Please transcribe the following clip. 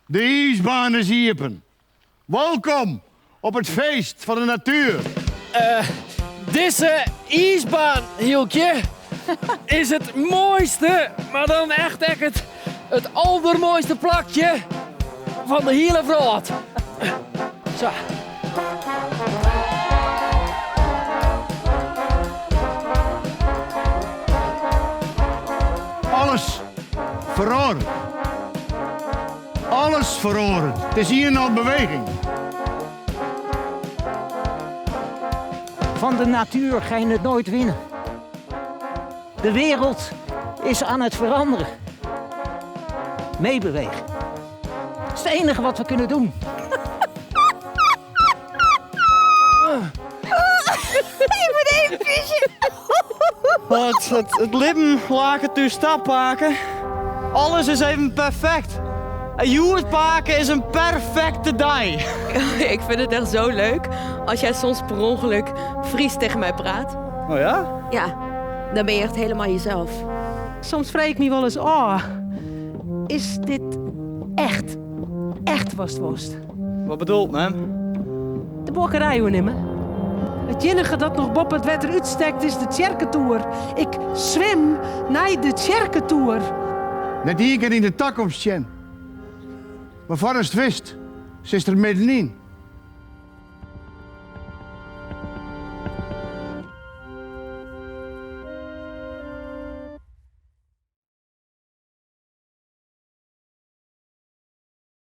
De ijsbaan is open. Welkom op het feest van de natuur. Deze ijsbaan, Hieltje, is het mooiste, maar dan echt het allermooiste plakje van de hele wereld. Zo. Alles verloren. Alles verloren. Het is hier nog beweging. Van de natuur ga je het nooit winnen. De wereld is aan het veranderen. Meebewegen. Dat is het enige wat we kunnen doen. Ik moet even pissen. Het lippen lagen tu stap maken. Alles is even perfect. En Joert paken is een perfecte dag. Ik vind het echt zo leuk als jij soms per ongeluk Fries tegen mij praat. Oh ja? Ja, dan ben je echt helemaal jezelf. Soms vreeg ik me wel eens, is dit echt worst? Wat bedoelt men? De bokkerij hoor nimmer. Het enige dat nog Bob het wetter uitstekt is de Tjerkentour. Ik zwem naar de Tjerkentour. Net hier kan in de toekomst, Jen. Maar voor het wist, ze is er middenin.